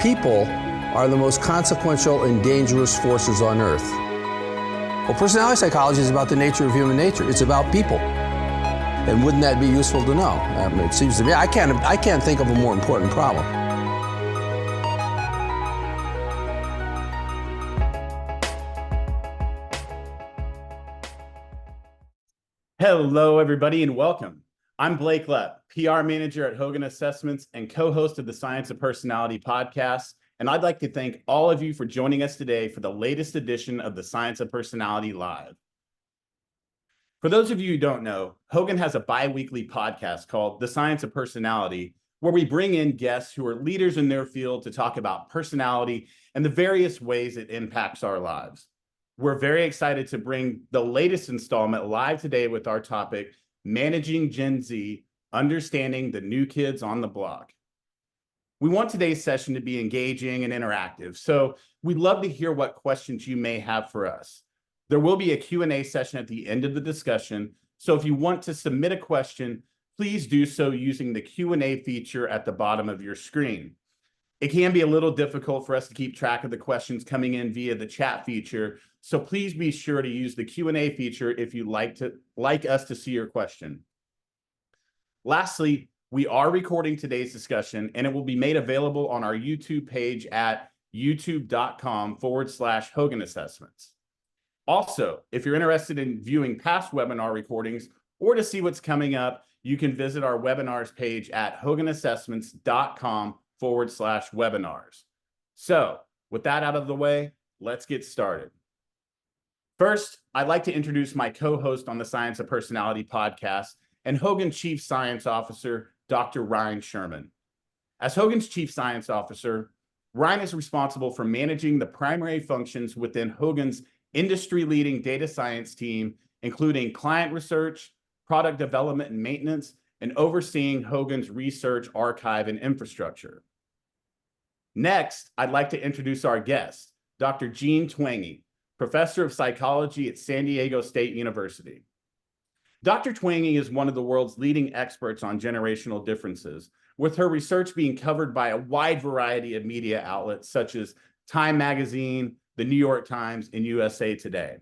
People are the most consequential and dangerous forces on earth. Well, personality psychology is about the nature of human nature. It's about people. And wouldn't that be useful to know? It seems to me, I can't think of a more important problem. Hello, everybody, and welcome. I'm Blake Loepp, PR manager at Hogan Assessments and co-host of the Science of Personality podcast. And I'd like to thank all of you for joining us today for the latest edition of the Science of Personality Live. For those of you who don't know, Hogan has a bi-weekly podcast called The Science of Personality, where we bring in guests who are leaders in their field to talk about personality and the various ways it impacts our lives. We're very excited to bring the latest installment live today with our topic, Managing Gen Z, Understanding the New Kids on the Block. We want today's session to be engaging and interactive, so we'd love to hear what questions you may have for us. There will be a Q&A session at the end of the discussion, so if you want to submit a question, please do so using the Q&A feature at the bottom of your screen. It can be a little difficult for us to keep track of the questions coming in via the chat feature, so please be sure to use the Q&A feature if you'd like us to see your question. Lastly, we are recording today's discussion, and it will be made available on our YouTube page at youtube.com/Hogan Assessments. Also, if you're interested in viewing past webinar recordings or to see what's coming up, you can visit our webinars page at hoganassessments.com/webinars. So with that out of the way, let's get started. First, I'd like to introduce my co-host on the Science of Personality podcast and Hogan Chief Science Officer, Dr. Ryne Sherman. As Hogan's Chief Science Officer, Ryne is responsible for managing the primary functions within Hogan's industry-leading data science team, including client research, product development and maintenance, and overseeing Hogan's research, archive, and infrastructure. Next, I'd like to introduce our guest, Dr. Jean Twenge, Professor of Psychology at San Diego State University. Dr. Twenge is one of the world's leading experts on generational differences, with her research being covered by a wide variety of media outlets such as Time Magazine, the New York Times, and USA Today.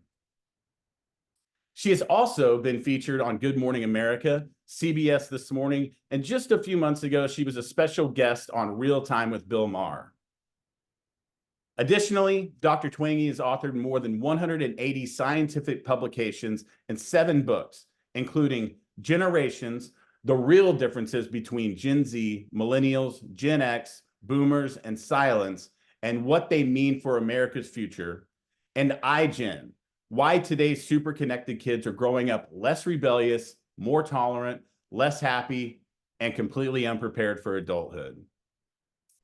She has also been featured on Good Morning America, CBS This Morning, and just a few months ago, she was a special guest on Real Time with Bill Maher. Additionally, Dr. Twenge has authored more than 180 scientific publications and 7 books, including Generations, The Real Differences Between Gen Z, Millennials, Gen X, Boomers, and Silence, and What They Mean for America's Future, and iGen, Why Today's Super Connected Kids Are Growing Up Less Rebellious, More Tolerant, Less Happy, and Completely Unprepared for Adulthood.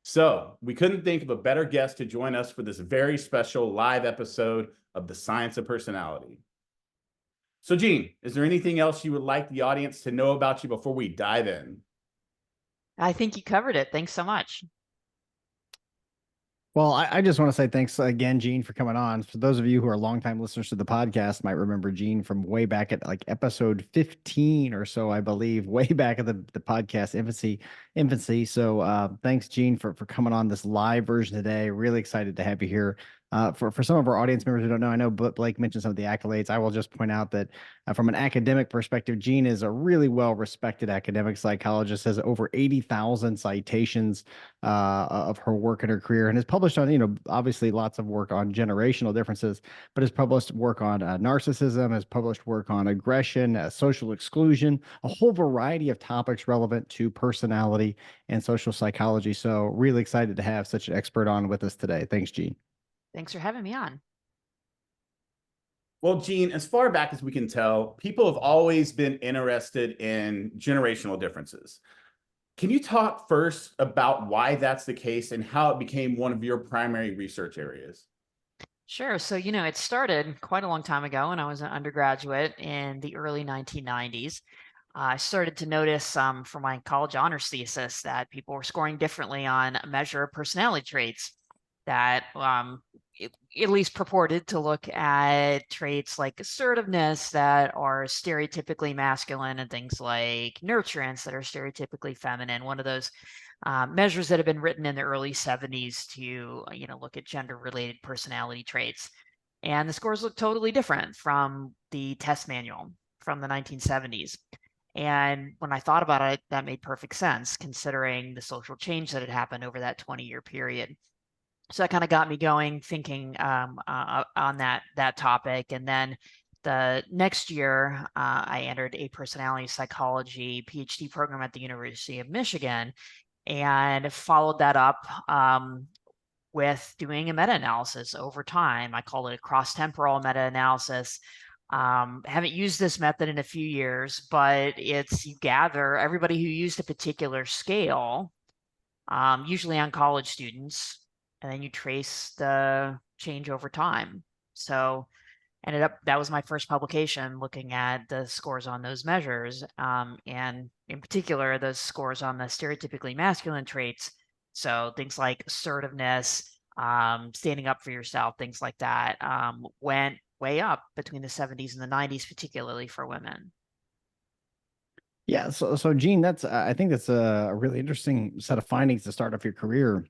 So we couldn't think of a better guest to join us for this very special live episode of the Science of Personality. So Jean, is there anything else you would like the audience to know about you before we dive in? I think you covered it. Thanks so much. Well, I just want to say thanks again, Jean, for coming on. For those of you who are longtime listeners to the podcast, might remember Jean from way back at like episode 15 or so, I believe, way back at the podcast infancy. So thanks, Jean, for coming on this live version today. Really excited to have you here. For some of our audience members who don't know, I know Blake mentioned some of the accolades. I will just point out that from an academic perspective, Jean is a really well-respected academic psychologist, has over 80,000 citations of her work in her career, and has published on, obviously lots of work on generational differences, but has published work on narcissism, has published work on aggression, social exclusion, a whole variety of topics relevant to personality and social psychology. So really excited to have such an expert on with us today. Thanks, Jean. Thanks for having me on. Well, Jean, as far back as we can tell, people have always been interested in generational differences. Can you talk first about why that's the case and how it became one of your primary research areas? Sure. So, it started quite a long time ago when I was an undergraduate in the early 1990s. I started to notice for my college honors thesis that people were scoring differently on a measure of personality traits that at least purported to look at traits like assertiveness that are stereotypically masculine and things like nurturance that are stereotypically feminine. One of those measures that have been written in the early 70s to look at gender-related personality traits. And the scores look totally different from the test manual from the 1970s. And when I thought about it, that made perfect sense considering the social change that had happened over that 20-year period. So that kind of got me going, thinking on that topic. And then the next year, I entered a personality psychology PhD program at the University of Michigan, and followed that up with doing a meta-analysis over time. I call it a cross-temporal meta-analysis. Haven't used this method in a few years, but it's you gather everybody who used a particular scale, usually on college students, and then you trace the change over time. So that was my first publication looking at the scores on those measures, and in particular, the scores on the stereotypically masculine traits. So things like assertiveness, standing up for yourself, things like that, went way up between the 70s and the 90s, particularly for women. Yeah. So Jean, I think that's a really interesting set of findings to start off your career.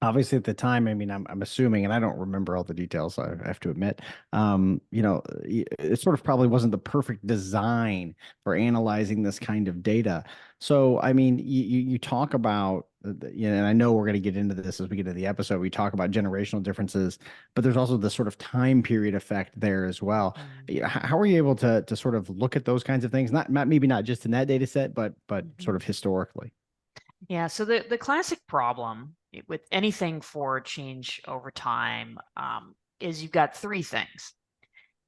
Obviously, at the time, I mean, I'm assuming, and I don't remember all the details, I have to admit, it sort of probably wasn't the perfect design for analyzing this kind of data. So, I mean, you talk about, and I know we're going to get into this as we get into the episode, we talk about generational differences, but there's also the sort of time period effect there as well. How are you able to sort of look at those kinds of things? Maybe not just in that data set, but sort of historically. Yeah, so the classic problem with anything for change over time is you've got three things.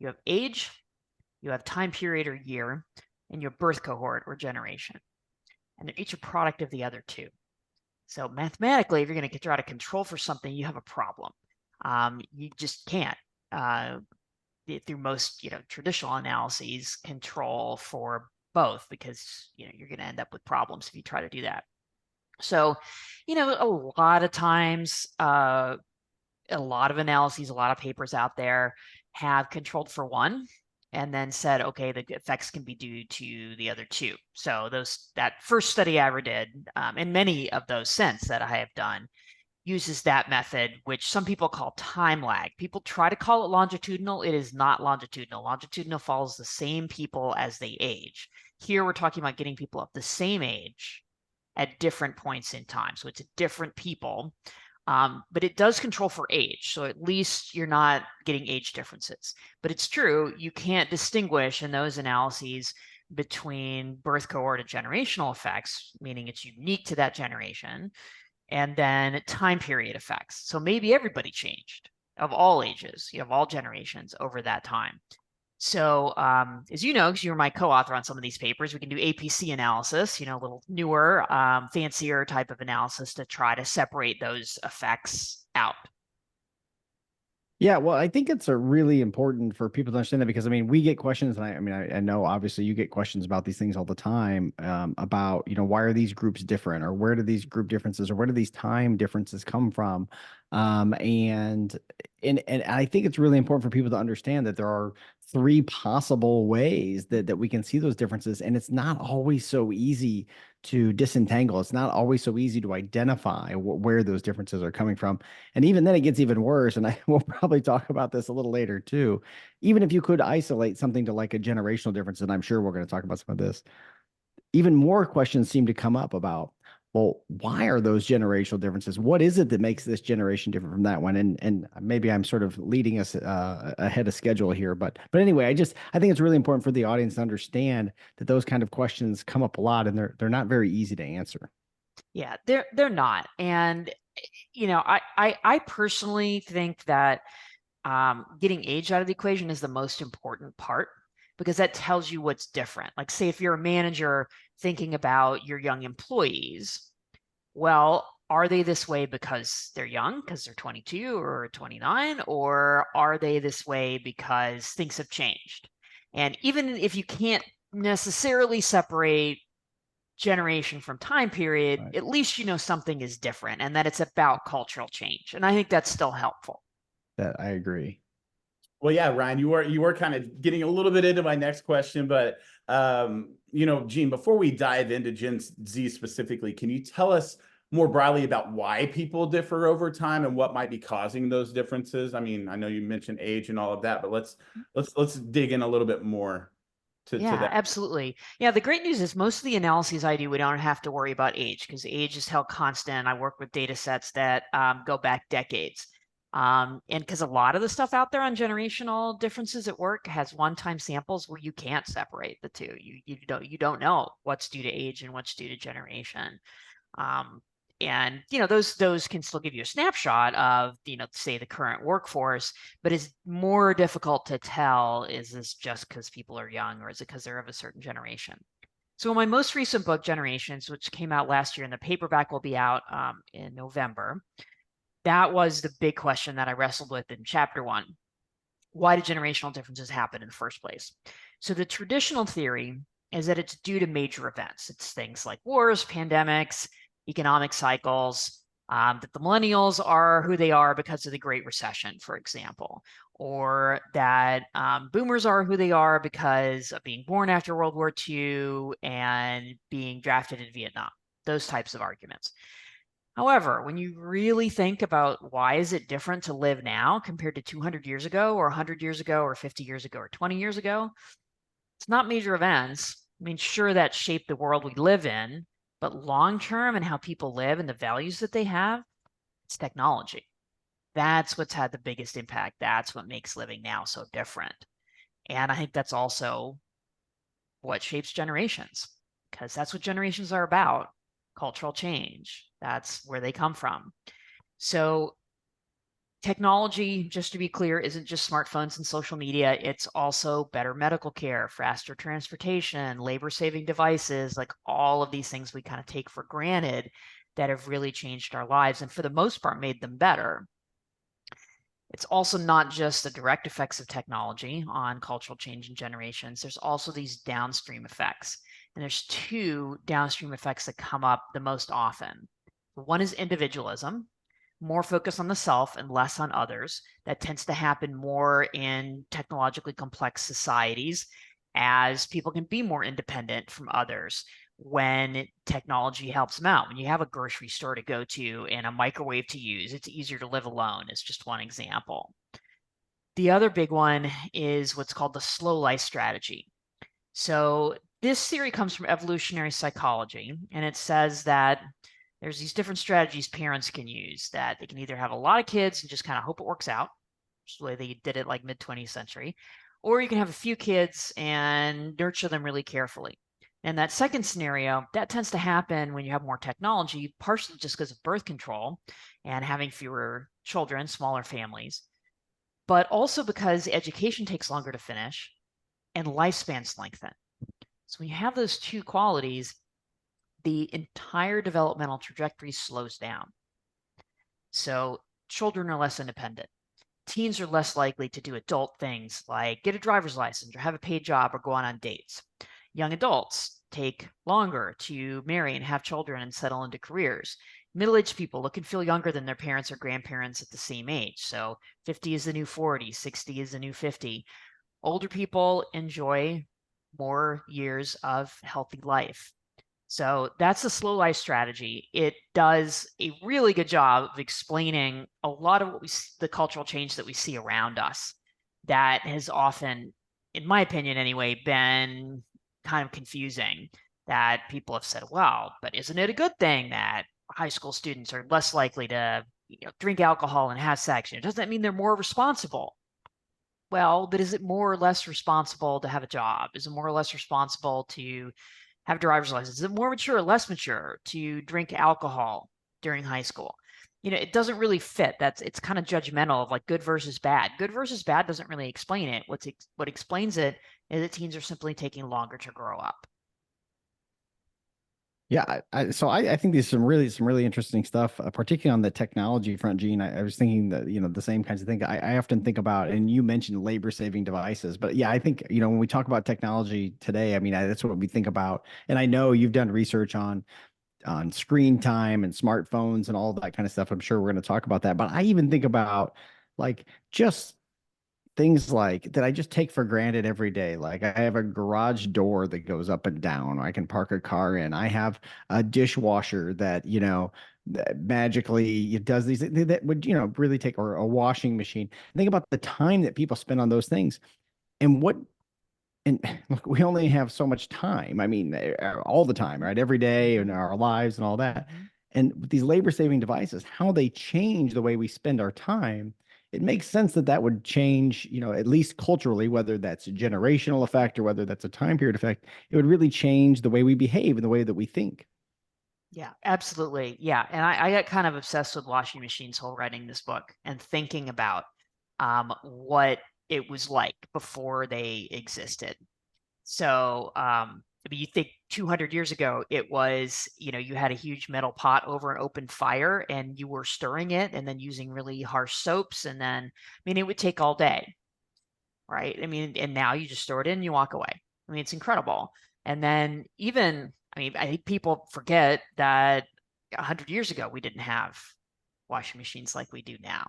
You have age, you have time period or year, and you have birth cohort or generation. And they're each a product of the other two. So mathematically, if you're going to get you out of control for something, you have a problem. You just can't, through most traditional analyses, control for both, because you're going to end up with problems if you try to do that. So, a lot of times, a lot of analyses, a lot of papers out there have controlled for one and then said, okay, the effects can be due to the other two. So that first study I ever did, and many of those since that I have done, uses that method, which some people call time lag. People try to call it longitudinal. It is not longitudinal. Longitudinal follows the same people as they age. Here we're talking about getting people of the same age at different points in time. So it's different people, but it does control for age. So at least you're not getting age differences. But it's true, you can't distinguish in those analyses between birth cohort and generational effects, meaning it's unique to that generation, and then time period effects. So maybe everybody changed of all ages, of all generations over that time. So as you know, because you were my co-author on some of these papers, we can do APC analysis, a little newer, fancier type of analysis to try to separate those effects out. Yeah, well, I think it's a really important for people to understand that, because I mean, we get questions, and I know obviously you get questions about these things all the time, about why are these groups different, or where do these group differences, or where do these time differences come from, and I think it's really important for people to understand that there are three possible ways that we can see those differences, and it's not always so easy to disentangle. It's not always so easy to identify where those differences are coming from. And even then it gets even worse. And we'll probably talk about this a little later too. Even if you could isolate something to like a generational difference, and I'm sure we're going to talk about some of this, even more questions seem to come up about, well, why are those generational differences? What is it that makes this generation different from that one? And maybe I'm sort of leading us ahead of schedule here, but anyway, I think it's really important for the audience to understand that those kind of questions come up a lot, and they're not very easy to answer. Yeah, they're not. And I personally think that getting age out of the equation is the most important part, because that tells you what's different. Like, say, if you're a manager thinking about your young employees, well, are they this way because they're young, because they're 22 or 29, or are they this way because things have changed? And even if you can't necessarily separate generation from time period, at least something is different, and that it's about cultural change. And I think that's still helpful. that I agree. Well, yeah, Ryan, you were kind of getting a little bit into my next question, but Jean, before we dive into Gen Z specifically, can you tell us more broadly about why people differ over time and what might be causing those differences? I mean, I know you mentioned age and all of that, but let's dig in a little bit more to Yeah, that. absolutely. Yeah, the great news is most of the analyses I do, we don't have to worry about age because age is held constant. I work with data sets that go back decades. And because a lot of the stuff out there on generational differences at work has one-time samples where you can't separate the two. You don't know what's due to age and what's due to generation. And those can still give you a snapshot of say the current workforce, but it's more difficult to tell, is this just because people are young or is it because they're of a certain generation? So in my most recent book, Generations, which came out last year, and the paperback will be out in November, that was the big question that I wrestled with in chapter 1. Why do generational differences happen in the first place? So the traditional theory is that it's due to major events. It's things like wars, pandemics, economic cycles, that the millennials are who they are because of the Great Recession, for example, or that boomers are who they are because of being born after World War II and being drafted in Vietnam, those types of arguments. However, when you really think about why is it different to live now compared to 200 years ago or 100 years ago or 50 years ago or 20 years ago, it's not major events. I mean, sure, that shaped the world we live in, but long term and how people live and the values that they have, it's technology. That's what's had the biggest impact. That's what makes living now so different. And I think that's also what shapes generations, because that's what generations are about, cultural change. That's where they come from. So technology, just to be clear, isn't just smartphones and social media. It's also better medical care, faster transportation, labor-saving devices, like all of these things we kind of take for granted that have really changed our lives and for the most part made them better. It's also not just the direct effects of technology on cultural change in generations. There's also these downstream effects. And there's 2 downstream effects that come up the most often. One is individualism, more focus on the self and less on others. That tends to happen more in technologically complex societies as people can be more independent from others when technology helps them out. When you have a grocery store to go to and a microwave to use, it's easier to live alone. It's just one example. The other big one is what's called the slow life strategy. So this theory comes from evolutionary psychology, and it says that there's these different strategies parents can use, that they can either have a lot of kids and just kind of hope it works out, which is the way they did it like mid-20th century, or you can have a few kids and nurture them really carefully. And that second scenario, that tends to happen when you have more technology, partially just because of birth control and having fewer children, smaller families, but also because education takes longer to finish and lifespans lengthen. So when you have those 2 qualities, the entire developmental trajectory slows down. So children are less independent. Teens are less likely to do adult things like get a driver's license or have a paid job or go on dates. Young adults take longer to marry and have children and settle into careers. Middle-aged people look and feel younger than their parents or grandparents at the same age. So 50 is the new 40, 60 is the new 50. Older people enjoy more years of healthy life. So that's the slow life strategy. It does a really good job of explaining a lot of the cultural change that we see around us that has often, in my opinion anyway, been kind of confusing, that people have said, well, but isn't it a good thing that high school students are less likely to drink alcohol and have sex? Doesn't that mean they're more responsible? Well, but is it more or less responsible to have a job? Is it more or less responsible to have a driver's license? Is it more mature or less mature to drink alcohol during high school? It doesn't really fit. It's kind of judgmental of like good versus bad. Good versus bad doesn't really explain it. What explains it is that teens are simply taking longer to grow up. Yeah, so I think there's some really interesting stuff, particularly on the technology front, Gene. I was thinking that, the same kinds of things I often think about, and you mentioned labor-saving devices, but yeah, I think, when we talk about technology today, I mean, that's what we think about. And I know you've done research on screen time and smartphones and all that kind of stuff. I'm sure we're going to talk about that, but I even think about like just things like that I just take for granted every day. Like I have a garage door that goes up and down. I can park a car in. I have a dishwasher that, that magically it does these that would, really take, or a washing machine. Think about the time that people spend on those things and and look, we only have so much time. I mean, all the time, right? Every day in our lives and all that. And with these labor saving devices, how they change the way we spend our time, it makes sense that that would change, at least culturally, whether that's a generational effect or whether that's a time period effect. It would really change the way we behave and the way that we think. Yeah, absolutely. Yeah. And I got kind of obsessed with washing machines while writing this book and thinking about what it was like before they existed. So, I mean, you think 200 years ago, it was, you had a huge metal pot over an open fire and you were stirring it and then using really harsh soaps. And then, I mean, it would take all day, right? I mean, and now you just store it in and you walk away. I mean, it's incredible. And then I think people forget that 100 years ago, we didn't have washing machines like we do now.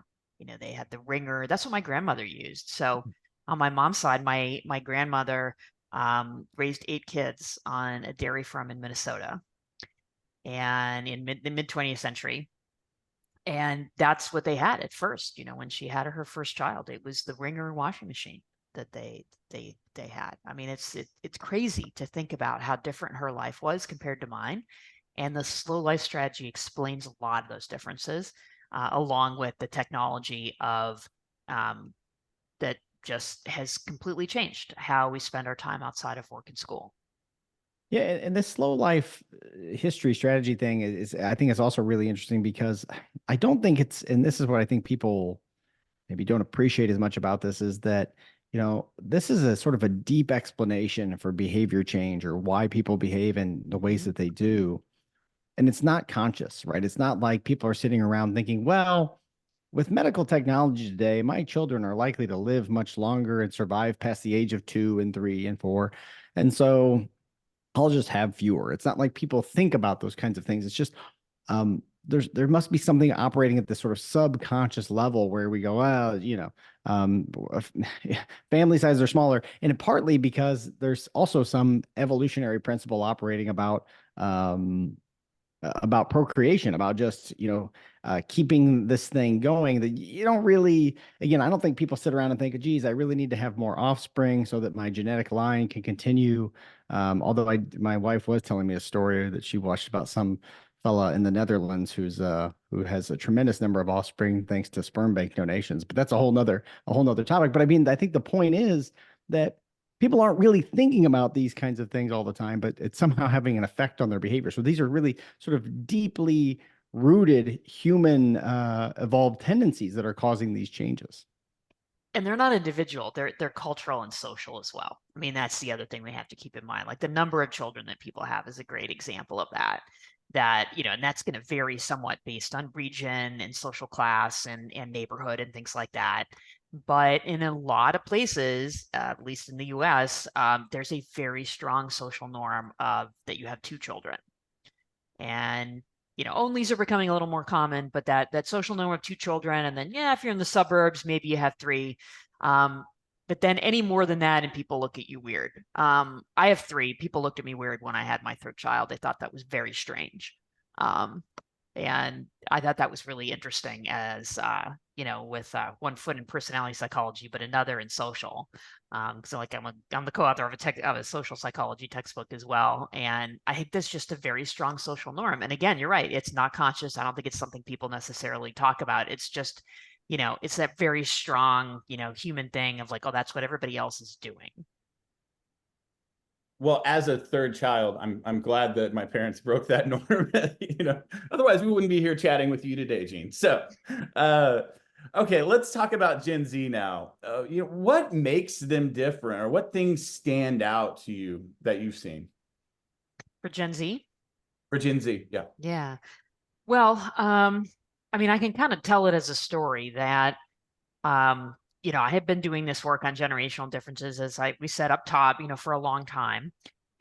They had the wringer. That's what my grandmother used. So on my mom's side, my grandmother raised 8 kids on a dairy farm in Minnesota, and in the mid 20th century. And that's what they had at first. When she had her first child, it was the wringer washing machine that they had. I mean, it's crazy to think about how different her life was compared to mine. And the slow life strategy explains a lot of those differences, along with the technology of that just has completely changed how we spend our time outside of work and school. Yeah, and this slow life history strategy thing I think it's also really interesting because I don't think and this is what I think people maybe don't appreciate as much about this, is that, this is a sort of a deep explanation for behavior change or why people behave in the ways that they do. And it's not conscious, right? It's not like people are sitting around thinking, well, with medical technology today, my children are likely to live much longer and survive past the age of 2 and 3 and 4. And so I'll just have fewer. It's not like people think about those kinds of things. It's just there must be something operating at this sort of subconscious level where we go, well, family sizes are smaller, and partly because there's also some evolutionary principle operating about procreation, about just, keeping this thing going, that you don't really, again, I don't think people sit around and think, geez, I really need to have more offspring so that my genetic line can continue. Although my wife was telling me a story that she watched about some fella in the Netherlands who has a tremendous number of offspring thanks to sperm bank donations, but that's a whole nother topic. But I mean, I think the point is that people aren't really thinking about these kinds of things all the time, but it's somehow having an effect on their behavior. So these are really sort of deeply rooted human evolved tendencies that are causing these changes. And they're not individual, they're cultural and social as well. I mean, that's the other thing we have to keep in mind. Like the number of children that people have is a great example of that. And that's going to vary somewhat based on region and social class and neighborhood and things like that. But in a lot of places, at least in the US, there's a very strong social norm of that you have 2 children. And, onlys are becoming a little more common, but that social norm of 2 children. And then, if you're in the suburbs, maybe you have 3. But then any more than that, and people look at you weird. I have 3. People looked at me weird when I had my 3rd child. They thought that was very strange. And I thought that was really interesting as, with one foot in personality psychology, but another in social. So like I'm the co-author of a social psychology textbook as well. And I think that's just a very strong social norm. And again, you're right. It's not conscious. I don't think it's something people necessarily talk about. It's just, it's that very strong, human thing of like, oh, that's what everybody else is doing. Well, as a 3rd child, I'm glad that my parents broke that norm. Otherwise we wouldn't be here chatting with you today, Jean. So, okay, let's talk about Gen Z now. What makes them different, or what things stand out to you that you've seen For Gen Z? For Gen Z, yeah. Yeah. Well, I mean, I can kind of tell it as a story that, I have been doing this work on generational differences, as we said up top, for a long time.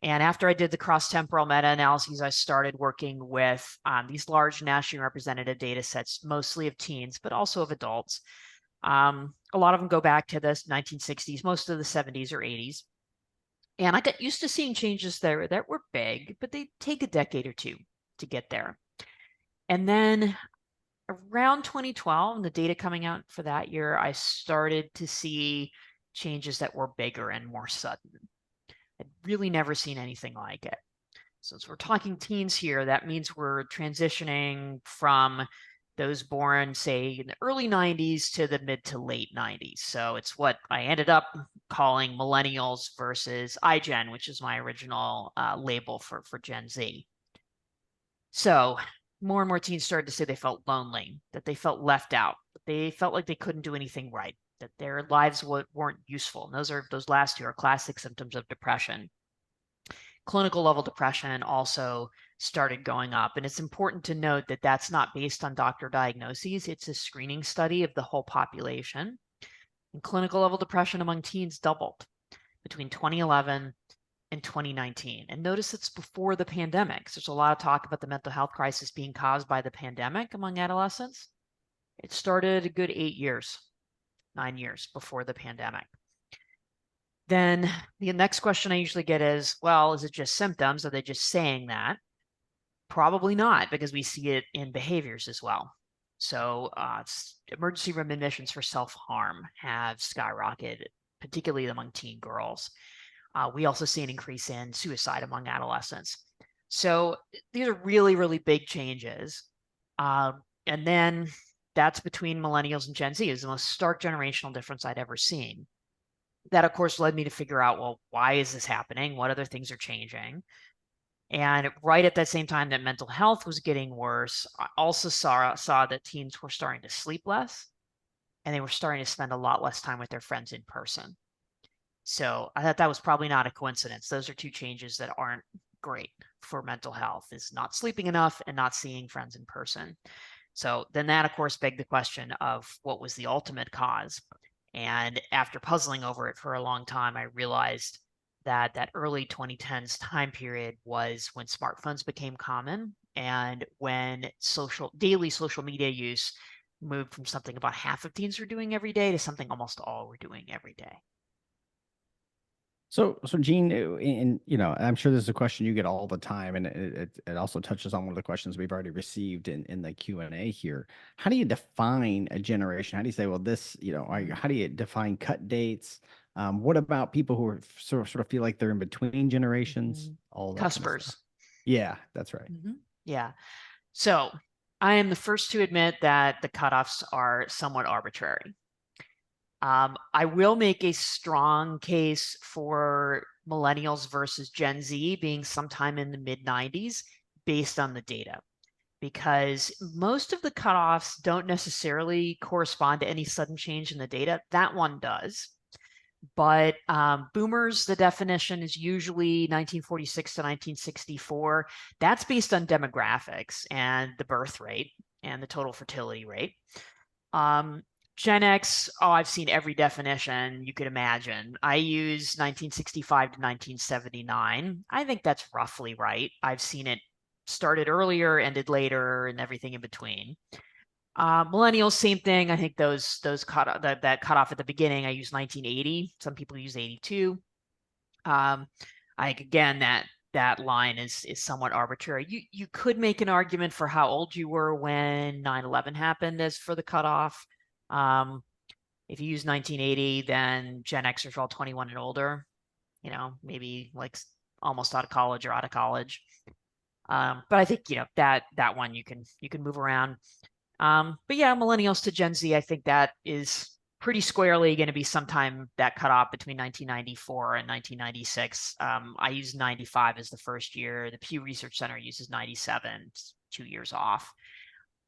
And after I did the cross-temporal meta-analyses, I started working with these large nationally representative data sets, mostly of teens, but also of adults. A lot of them go back to the 1960s, most of the 70s or 80s. And I got used to seeing changes there that were big, but they take a decade or two to get there. And then around 2012, and the data coming out for that year, I started to see changes that were bigger and more sudden. I'd really never seen anything like it. Since we're talking teens here, that means we're transitioning from those born, say, in the early 90s to the mid to late 90s. So it's what I ended up calling millennials versus iGen, which is my original label for Gen Z. So more and more teens started to say they felt lonely, that they felt left out, that they felt like they couldn't do anything right, that their lives weren't useful. And those last two are classic symptoms of depression. Clinical level depression also started going up. And it's important to note that that's not based on doctor diagnoses. It's a screening study of the whole population. And clinical level depression among teens doubled between 2011 and 2019. And notice it's before the pandemic. So there's a lot of talk about the mental health crisis being caused by the pandemic among adolescents. It started a good 9 years before the pandemic. Then the next question I usually get is, well, is it just symptoms? Are they just saying that? Probably not, because we see it in behaviors as well. So emergency room admissions for self-harm have skyrocketed, particularly among teen girls. We also see an increase in suicide among adolescents. So these are really, really big changes. And then that's between millennials and Gen Z. Is the most stark generational difference I'd ever seen. That, of course, led me to figure out, well, why is this happening? What other things are changing? And right at that same time that mental health was getting worse, I also saw that teens were starting to sleep less, and they were starting to spend a lot less time with their friends in person. So I thought that was probably not a coincidence. Those are two changes that aren't great for mental health, is not sleeping enough and not seeing friends in person. So then that, of course, begged the question of what was the ultimate cause. And after puzzling over it for a long time, I realized that that early 2010s time period was when smartphones became common and when daily social media use moved from something about half of teens were doing every day to something almost all were doing every day. So Jean, and I'm sure this is a question you get all the time, and it also touches on one of the questions we've already received in the Q&A here. How do you define a generation? How do you say, well, this, how do you define cut dates? What about people who are sort of feel like they're in between generations? All that Cuspers. kind of stuff. Yeah, that's right. Yeah. So I am the first to admit that the cutoffs are somewhat arbitrary. I will make a strong case for millennials versus Gen Z being sometime in the mid-90s based on the data, because most of the cutoffs don't necessarily correspond to any sudden change in the data. That one does. But boomers, the definition is usually 1946 to 1964. That's based on demographics and the birth rate and the total fertility rate. Gen X, I've seen every definition you could imagine. I use 1965 to 1979. I think that's roughly right. I've seen it started earlier, ended later, and everything in between. Millennials, same thing. I think that cutoff at the beginning, I use 1980. Some people use 82. I think, again, that line is somewhat arbitrary. You could make an argument for how old you were when 9/11 happened as for the cutoff. If you use 1980, then Gen Xers are all 21 and older, maybe like almost out of college or out of college. But I think, that one you can move around. But yeah, millennials to Gen Z, I think that is pretty squarely going to be sometime that cutoff between 1994 and 1996. I use 95 as the first year. The Pew Research Center uses 97, 2 years off.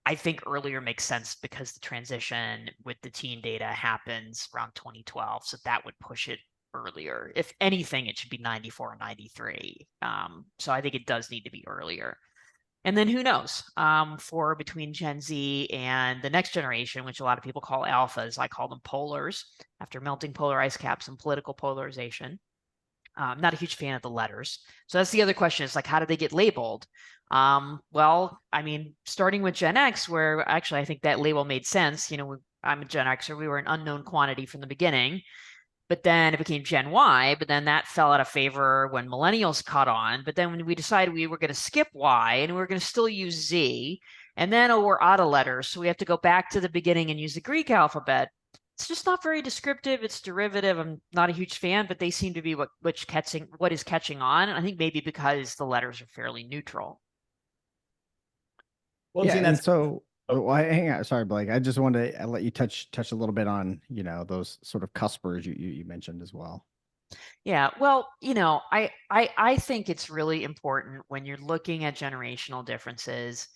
I think earlier makes sense because the transition with the teen data happens around 2012. So that would push it earlier. If anything, it should be 94 or 93. So I think it does need to be earlier. And then who knows, for between Gen Z and the next generation, which a lot of people call alphas, I call them polars, after melting polar ice caps and political polarization. I'm not a huge fan of the letters. So that's the other question, is like, how do they get labeled? Well, I mean, starting with Gen X, where actually I think that label made sense. I'm a Gen Xer. We were an unknown quantity from the beginning, but then it became Gen Y, but then that fell out of favor when millennials caught on. But then when we decided we were going to skip Y and we were going to still use Z, and then we're out of letters, so we have to go back to the beginning and use the Greek alphabet. It's just not very descriptive. It's derivative. I'm not a huge fan, but they seem to be what is catching on. I think maybe because the letters are fairly neutral. Well, Yeah, Gene, and that's so well, hang on. Sorry, Blake. I just wanted to let you touch a little bit on, those sort of cuspers you mentioned as well. Yeah, well, I think it's really important when you're looking at generational differences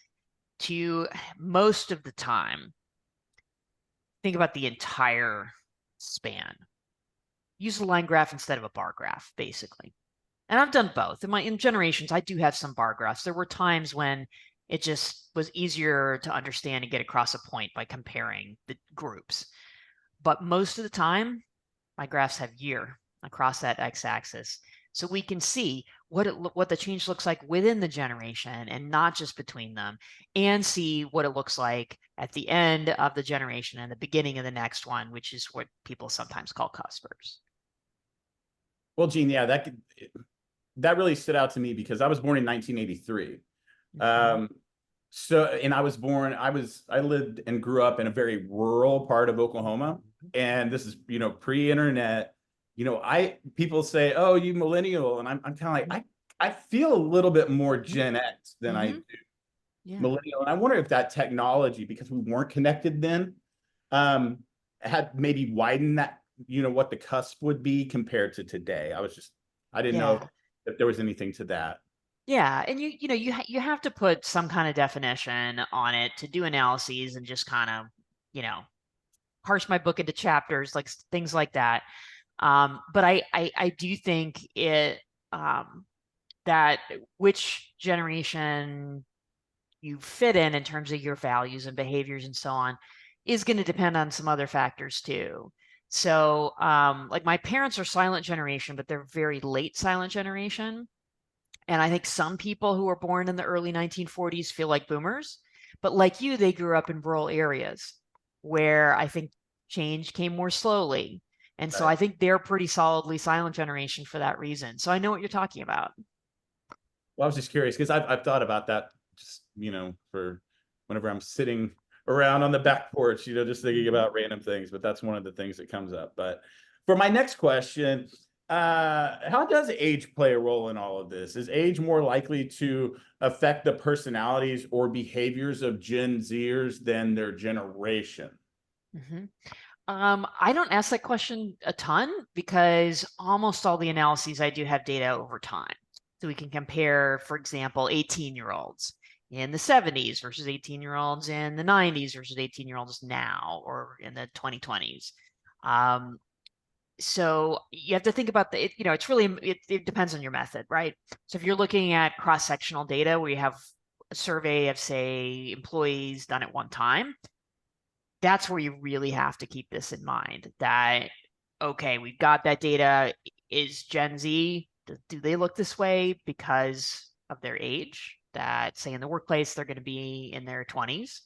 to most of the time think about the entire span. Use a line graph instead of a bar graph, basically. And I've done both. In generations, I do have some bar graphs. There were times when it just was easier to understand and get across a point by comparing the groups. But most of the time, my graphs have year across that x-axis. So we can see what the change looks like within the generation and not just between them, and see what it looks like at the end of the generation and the beginning of the next one, which is what people sometimes call Cuspers. well, Gene, yeah, that really stood out to me because I was born in 1983. So, and I lived and grew up in a very rural part of Oklahoma, and this is, pre-internet. People say, "Oh, you millennial," and I'm kind of like, I feel a little bit more Gen X than I do millennial, and I wonder if that technology, because we weren't connected then, had maybe widened that, what the cusp would be compared to today. I didn't know if there was anything to that. Yeah, and you have to put some kind of definition on it to do analyses and just kind of, parse my book into chapters, like things like that. But I do think that which generation you fit in terms of your values and behaviors and so on is going to depend on some other factors too. So like my parents are silent generation, but they're very late silent generation. And I think some people who were born in the early 1940s feel like boomers, but like you, they grew up in rural areas where I think change came more slowly. And so I think they're pretty solidly silent generation for that reason. So I know what you're talking about. Well, I was just curious because I've thought about that just, for whenever I'm sitting around on the back porch, just thinking about random things, but that's one of the things that comes up. But for my next question, how does age play a role in all of this? Is age more likely to affect the personalities or behaviors of Gen Zers than their generation? I don't ask that question a ton because almost all the analyses I do have data over time. So we can compare, for example, 18-year-olds in the 70s versus 18-year-olds in the 90s versus 18-year-olds now or in the 2020s. So you have to think about it depends on your method, right? So if you're looking at cross-sectional data where you have a survey of, say, employees done at one time, that's where you really have to keep this in mind that, okay, we've got that data. Is Gen Z, do they look this way because of their age? That, say, in the workplace, they're going to be in their 20s?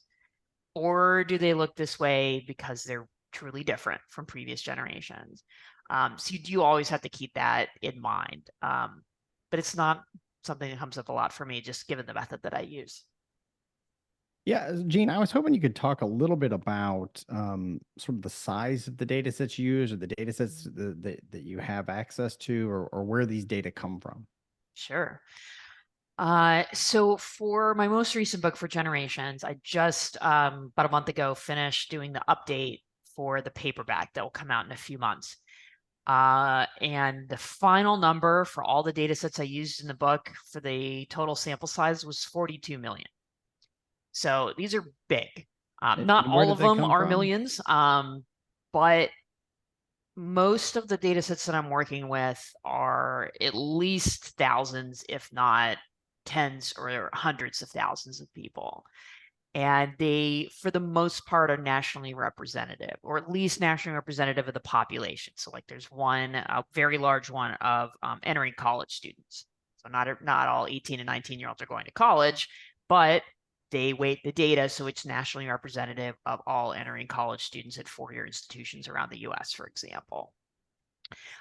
Or do they look this way because they're truly different from previous generations? So you do always have to keep that in mind. But it's not something that comes up a lot for me, just given the method that I use. Yeah, Gene, I was hoping you could talk a little bit about sort of the size of the data sets you use or the data sets that you have access to or where these data come from. Sure. So for my most recent book for generations, I just about a month ago finished doing the update for the paperback that will come out in a few months. And the final number for all the data sets I used in the book for the total sample size was 42 million. So these are big. Not all of them are millions, but most of the data sets that I'm working with are at least thousands, if not tens or hundreds of thousands of people. And they, for the most part, are nationally representative, or at least nationally representative of the population. So like there's a very large one of entering college students. So not all 18 and 19-year-olds are going to college, but they weight the data so it's nationally representative of all entering college students at four-year institutions around the US, for example.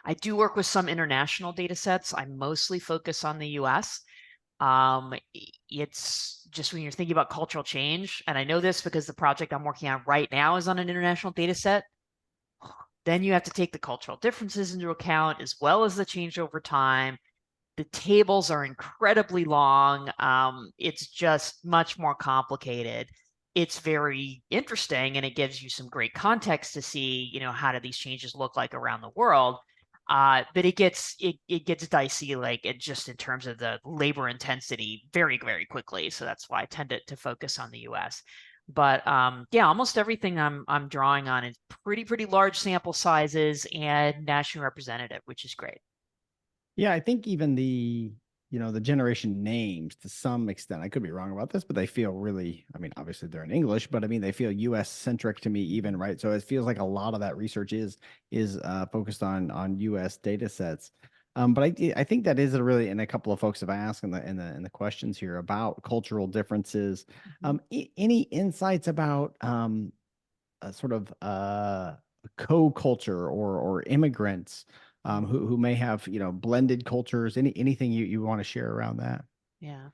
I do work with some international data sets. I mostly focus on the US. It's just when you're thinking about cultural change, and I know this because the project I'm working on right now is on an international data set, then you have to take the cultural differences into account as well as the change over time. The tables are incredibly long. It's just much more complicated. It's very interesting, and it gives you some great context to see, how do these changes look like around the world. But it gets dicey, like just in terms of the labor intensity, very, very quickly. So that's why I tend to focus on the U.S. But yeah, almost everything I'm drawing on is pretty large sample sizes and nationally representative, which is great. Yeah, I think even the generation names to some extent, I could be wrong about this, but they feel really, I mean, obviously they're in English, but I mean, they feel US centric to me even, right? So it feels like a lot of that research is focused on US data sets. But I think that is really, and a couple of folks have asked in the questions here about cultural differences. Any insights about sort of co-culture or immigrants who may have, blended cultures, anything you want to share around that? Yeah.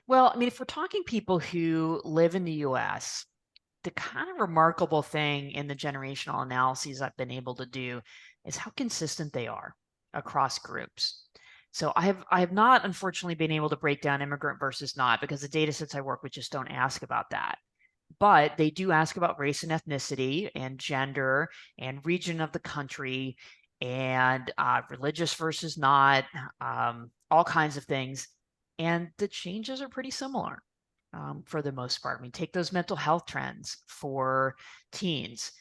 Well, I mean, if we're talking people who live in the US, the kind of remarkable thing in the generational analyses I've been able to do is how consistent they are across groups. So I have not, unfortunately, been able to break down immigrant versus not, because the data sets I work with just don't ask about that. But they do ask about race and ethnicity and gender and region of the country and religious versus not, all kinds of things. And the changes are pretty similar for the most part. I mean, take those mental health trends for teens.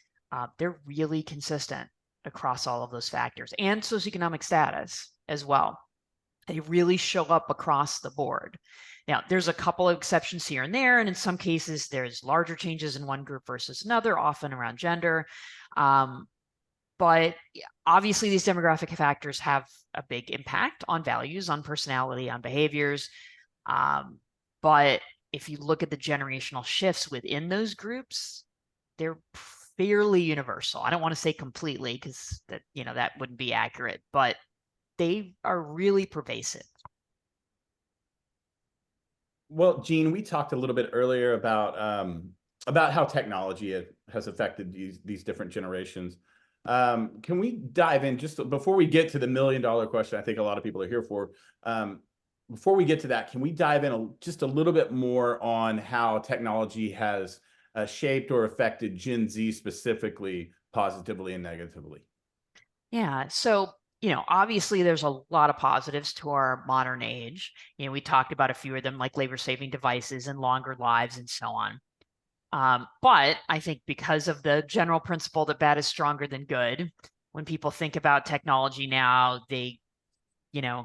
They're really consistent across all of those factors, and socioeconomic status as well. They really show up across the board. Now, there's a couple of exceptions here and there, and in some cases, there's larger changes in one group versus another, often around gender. But obviously, these demographic factors have a big impact on values, on personality, on behaviors. But if you look at the generational shifts within those groups, they're fairly universal. I don't want to say completely, because that wouldn't be accurate, but they are really pervasive. Well, Jean, we talked a little bit earlier about how technology has affected these different generations. Can we dive in just before we get to the $1 million question I think a lot of people are here for? Before we get to that, can we dive in just a little bit more on how technology has shaped or affected Gen Z specifically, positively and negatively? Yeah. So, obviously there's a lot of positives to our modern age. We talked about a few of them, like labor-saving devices and longer lives and so on. But I think because of the general principle that bad is stronger than good, when people think about technology now, they,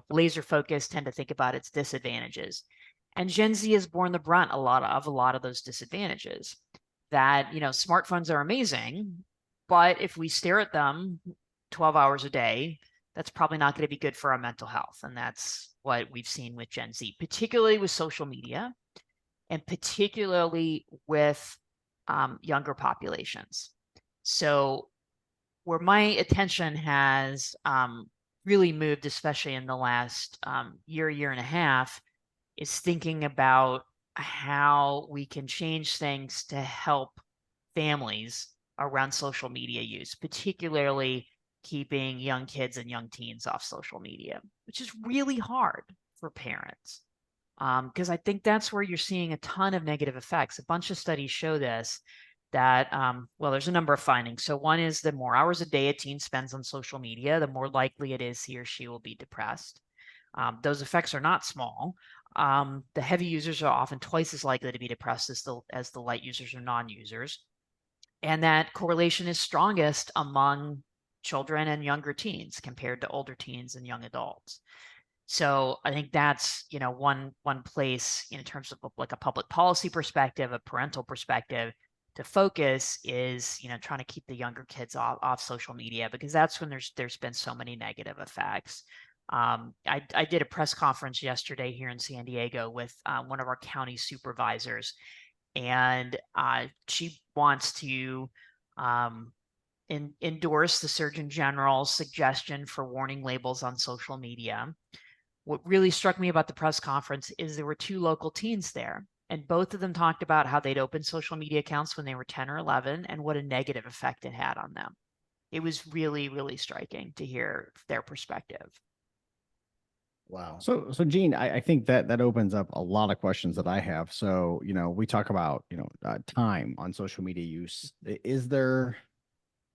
laser focused, tend to think about its disadvantages. And Gen Z has borne the brunt a lot of those disadvantages. That, smartphones are amazing, but if we stare at them 12 hours a day, that's probably not going to be good for our mental health. And that's what we've seen with Gen Z, particularly with social media and particularly with younger populations. So where my attention has really moved, especially in the last year and a half, is thinking about how we can change things to help families around social media use, particularly keeping young kids and young teens off social media, which is really hard for parents. Because I think that's where you're seeing a ton of negative effects. A bunch of studies show this, that, well, there's a number of findings. So one is the more hours a day a teen spends on social media, the more likely it is he or she will be depressed. Those effects are not small. The heavy users are often twice as likely to be depressed as the light users or non-users. And that correlation is strongest among children and younger teens compared to older teens and young adults. So I think that's, one place in terms of like a public policy perspective, a parental perspective, to focus is, trying to keep the younger kids off social media, because that's when there's been so many negative effects. I did a press conference yesterday here in San Diego with one of our county supervisors, and she wants to endorse the Surgeon General's suggestion for warning labels on social media. What really struck me about the press conference is there were 2 local teens there, and both of them talked about how they'd opened social media accounts when they were 10 or 11 and what a negative effect it had on them. It was really, really striking to hear their perspective. Wow. So Jean, I think that opens up a lot of questions that I have. So, we talk about, time on social media use. Is there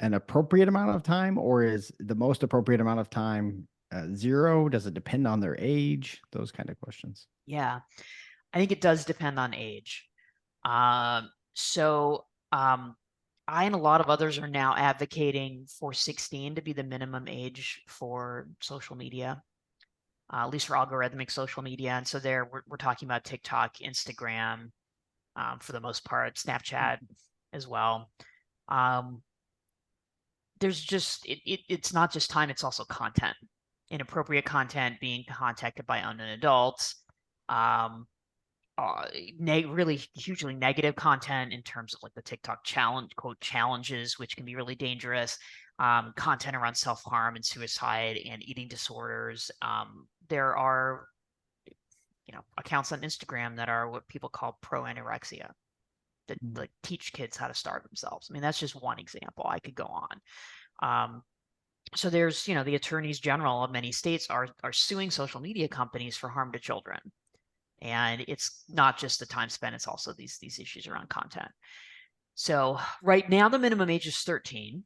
an appropriate amount of time, or is the most appropriate amount of time 0? Does it depend on their age? Those kind of questions. Yeah, I think it does depend on age. I and a lot of others are now advocating for 16 to be the minimum age for social media, at least for algorithmic social media. And so there we're talking about TikTok, Instagram, for the most part, Snapchat as well. There's just, it's not just time, it's also content. Inappropriate content, being contacted by unknown adults, really hugely negative content in terms of like the TikTok challenge, quote, challenges, which can be really dangerous, content around self-harm and suicide and eating disorders. There are, accounts on Instagram that are what people call pro-anorexia, that like teach kids how to starve themselves. I mean, that's just one example. I could go on. So there's, the attorneys general of many states are suing social media companies for harm to children. And it's not just the time spent, it's also these issues around content. So right now, the minimum age is 13.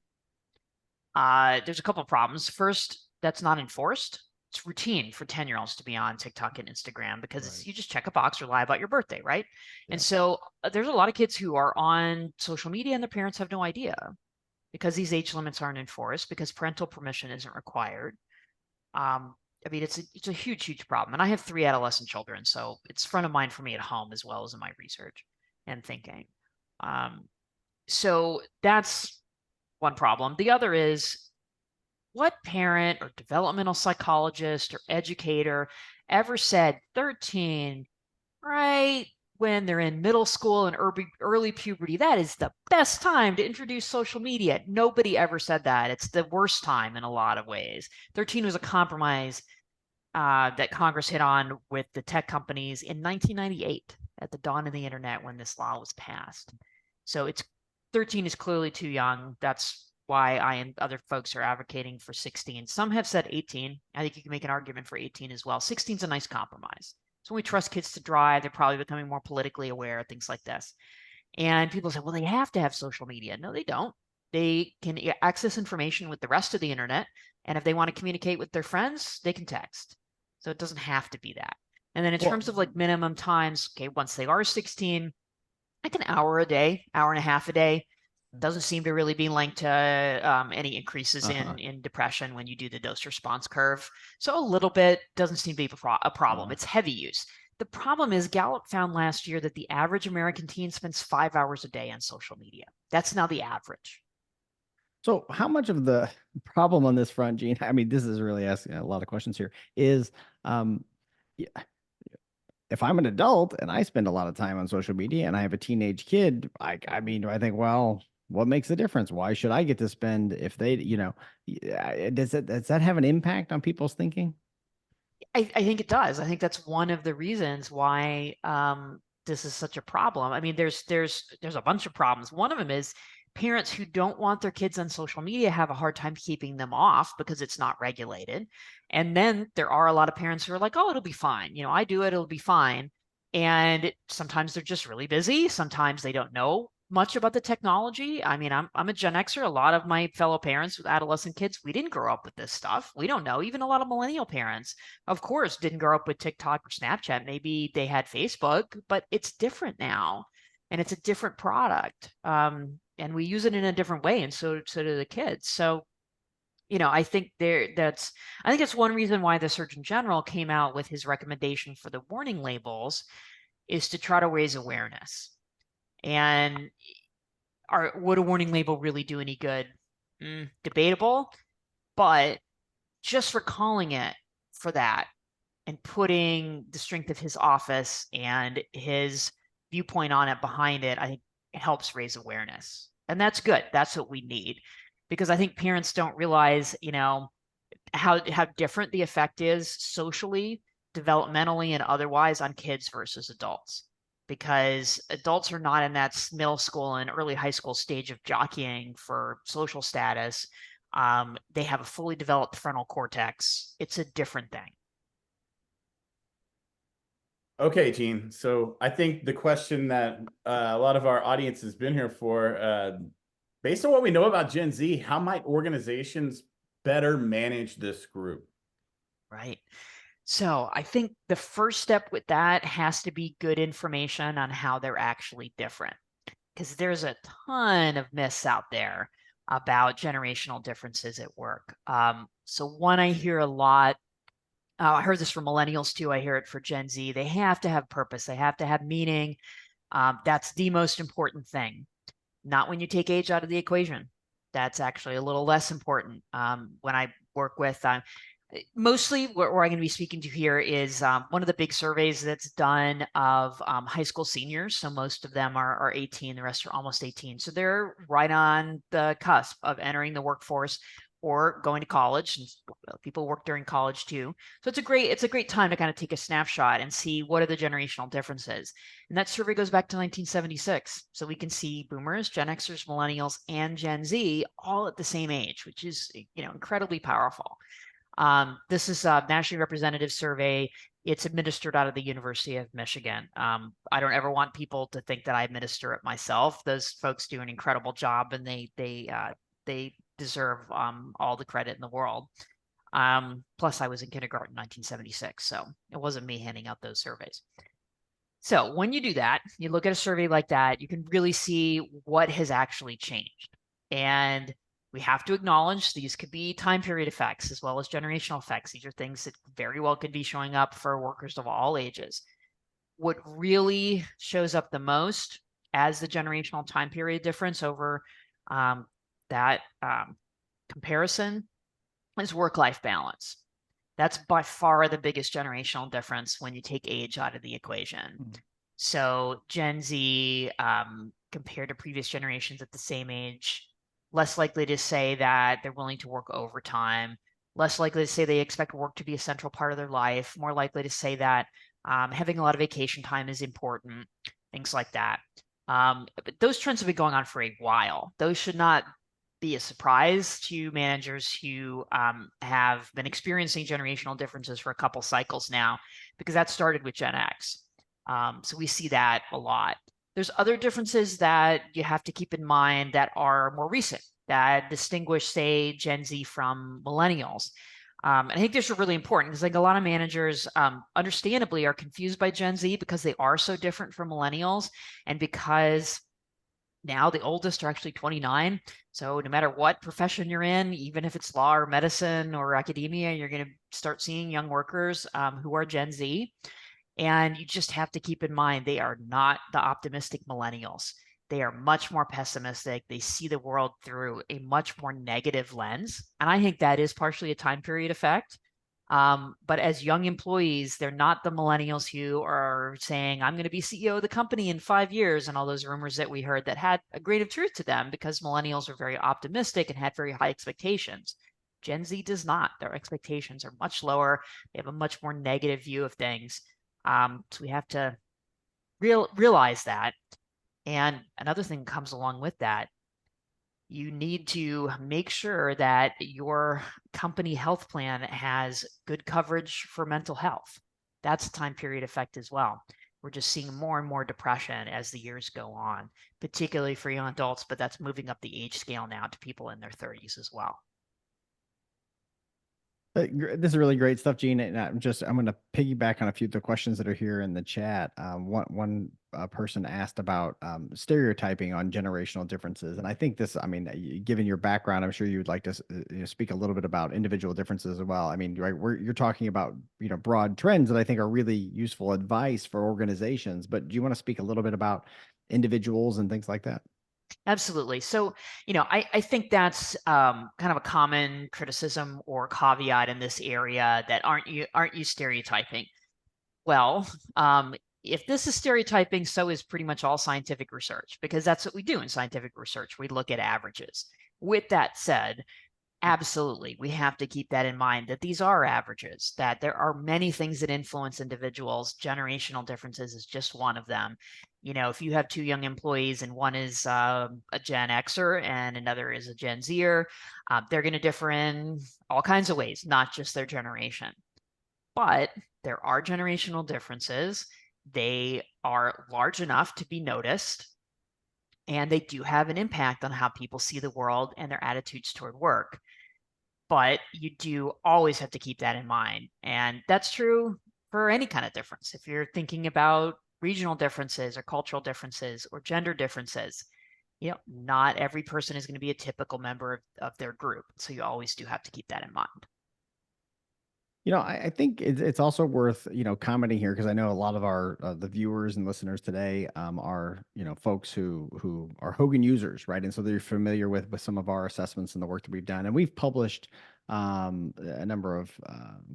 There's a couple of problems. First, that's not enforced. It's routine for 10-year-olds to be on TikTok and Instagram because you just check a box or lie about your birthday, right? Yeah. And so there's a lot of kids who are on social media and their parents have no idea because these age limits aren't enforced, because parental permission isn't required. I mean, it's a huge, huge problem. And I have 3 adolescent children, so it's front of mind for me at home as well as in my research and thinking. So that's one problem. The other is, what parent or developmental psychologist or educator ever said 13, right when they're in middle school and early puberty, that is the best time to introduce social media? Nobody ever said that. It's the worst time in a lot of ways. 13 was a compromise that Congress hit on with the tech companies in 1998 at the dawn of the internet when this law was passed. So 13 is clearly too young. That's why I and other folks are advocating for 16. Some have said 18. I think you can make an argument for 18 as well. 16 is a nice compromise. So we trust kids to drive. They're probably becoming more politically aware, things like this. And people say, well, they have to have social media. No, they don't. They can access information with the rest of the internet. And if they want to communicate with their friends, they can text. So it doesn't have to be that. And then in terms of like minimum times, okay, once they are 16, like an hour a day, hour and a half a day, doesn't seem to really be linked to any increases in depression when you do the dose response curve. So a little bit doesn't seem to be a problem. It's heavy use. The problem is Gallup found last year that the average American teen spends 5 hours a day on social media. That's now the average. So how much of the problem on this front, Jean, I mean, this is really asking a lot of questions here, is if I'm an adult and I spend a lot of time on social media and I have a teenage kid, I mean, I think, well, what makes the difference? Why should I get to spend if they, does that have an impact on people's thinking? I think it does. I think that's one of the reasons why this is such a problem. I mean, there's a bunch of problems. One of them is parents who don't want their kids on social media have a hard time keeping them off because it's not regulated. And then there are a lot of parents who are like, oh, it'll be fine. I do it, it'll be fine. And sometimes they're just really busy. Sometimes they don't know much about the technology. I mean, I'm a Gen Xer. A lot of my fellow parents with adolescent kids, we didn't grow up with this stuff. We don't know. Even a lot of millennial parents, of course, didn't grow up with TikTok or Snapchat. Maybe they had Facebook, but it's different now. And it's a different product. And we use it in a different way. And so do the kids. So, I think that's one reason why the Surgeon General came out with his recommendation for the warning labels, is to try to raise awareness. And would a warning label really do any good? Debatable, but just for calling it for that and putting the strength of his office and his viewpoint on it behind it, I think it helps raise awareness. And that's good. That's what we need. Because I think parents don't realize, how different the effect is socially, developmentally, and otherwise on kids versus adults. Because adults are not in that middle school and early high school stage of jockeying for social status. They have a fully developed frontal cortex. It's a different thing. Okay, Jean. So I think the question that a lot of our audience has been here for, based on what we know about Gen Z, how might organizations better manage this group? Right. So I think the first step with that has to be good information on how they're actually different, because there's a ton of myths out there about generational differences at work. So one I hear a lot, I heard this from millennials too. I hear it for Gen Z. They have to have purpose. They have to have meaning. That's the most important thing. Not when you take age out of the equation. That's actually a little less important. When I work with, mostly what I'm going to be speaking to here is one of the big surveys that's done of high school seniors. So most of them are 18, the rest are almost 18. So they're right on the cusp of entering the workforce or going to college. And people work during college too. So it's a great time to kind of take a snapshot and see what are the generational differences. And that survey goes back to 1976. So we can see boomers, Gen Xers, millennials, and Gen Z all at the same age, which is, incredibly powerful. This is a nationally representative survey. It's administered out of the University of Michigan. I don't ever want people to think that I administer it myself. Those folks do an incredible job, and they deserve all the credit in the world. Plus, I was in kindergarten in 1976, so it wasn't me handing out those surveys. So when you do that, you look at a survey like that, you can really see what has actually changed. And we have to acknowledge these could be time period effects as well as generational effects. These are things that very well could be showing up for workers of all ages. What really shows up the most as the generational time period difference over that comparison is work-life balance. That's by far the biggest generational difference when you take age out of the equation. Mm-hmm. So Gen Z, compared to previous generations at the same age, less likely to say that they're willing to work overtime, less likely to say they expect work to be a central part of their life, more likely to say that having a lot of vacation time is important, things like that. But those trends have been going on for a while. Those should not be a surprise to managers who have been experiencing generational differences for a couple cycles now, because that started with Gen X. So we see that a lot. There's other differences that you have to keep in mind that are more recent, that distinguish, say, Gen Z from millennials. And I think these are really important because, like, a lot of managers, understandably, are confused by Gen Z because they are so different from millennials, and because now the oldest are actually 29. So no matter what profession you're in, even if it's law or medicine or academia, you're going to start seeing young workers who are Gen Z. And you just have to keep in mind, they are not the optimistic millennials. They are much more pessimistic. They see the world through a much more negative lens. And I think that is partially a time period effect. But as young employees, they're not the millennials who are saying, I'm going to be CEO of the company in 5 years, and all those rumors that we heard that had a grain of truth to them, because millennials are very optimistic and had very high expectations. Gen Z does not. Their expectations are much lower. They have a much more negative view of things. So we have to realize that. And another thing comes along with that. You need to make sure that your company health plan has good coverage for mental health. That's a time period effect as well. We're just seeing more and more depression as the years go on, particularly for young adults, but that's moving up the age scale now to people in their 30s as well. This is really great stuff, Jean. And I'm going to piggyback on a few of the questions that are here in the chat. One person asked about stereotyping on generational differences. And I think this, given your background, I'm sure you would like to speak a little bit about individual differences as well. I mean, right, you're talking about, broad trends that I think are really useful advice for organizations. But do you want to speak a little bit about individuals and things like that? Absolutely. So, I think that's kind of a common criticism or caveat in this area, that aren't you stereotyping? Well, if this is stereotyping, so is pretty much all scientific research, because that's what we do in scientific research. We look at averages. With that said, absolutely, we have to keep that in mind, that these are averages, that there are many things that influence individuals. Generational differences is just one of them. You know, if you have two young employees and one is a Gen Xer and another is a Gen Zer, they're going to differ in all kinds of ways, not just their generation. But there are generational differences. They are large enough to be noticed, and they do have an impact on how people see the world and their attitudes toward work. But you do always have to keep that in mind. And that's true for any kind of difference. If you're thinking about regional differences or cultural differences or gender differences, you know, not every person is going to be a typical member of their group. So you always do have to keep that in mind. You know, I think it's also worth, commenting here, because I know a lot of our the viewers and listeners today are, folks who are Hogan users, right? And so they're familiar with some of our assessments and the work that we've done. And we've published a number of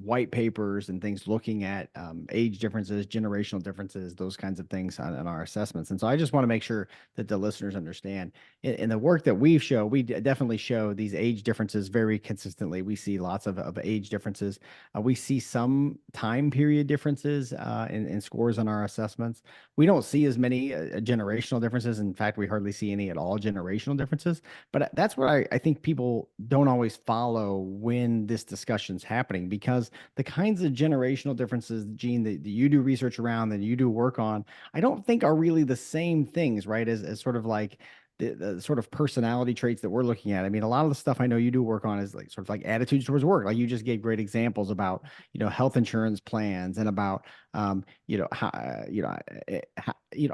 white papers and things looking at age differences, generational differences, those kinds of things on our assessments. And so I just want to make sure that the listeners understand in the work that we show, we definitely show these age differences very consistently. We see lots of age differences. We see some time period differences in scores on our assessments. We don't see as many generational differences. In fact, we hardly see any at all generational differences. But that's what I think people don't always follow when this discussion's happening, because the kinds of generational differences, Jean, that you do research around, that you do work on, I don't think are really the same things, right? As sort of like the sort of personality traits that we're looking at. I mean, a lot of the stuff I know you do work on is like sort of like attitudes towards work. Like you just gave great examples about, health insurance plans and about,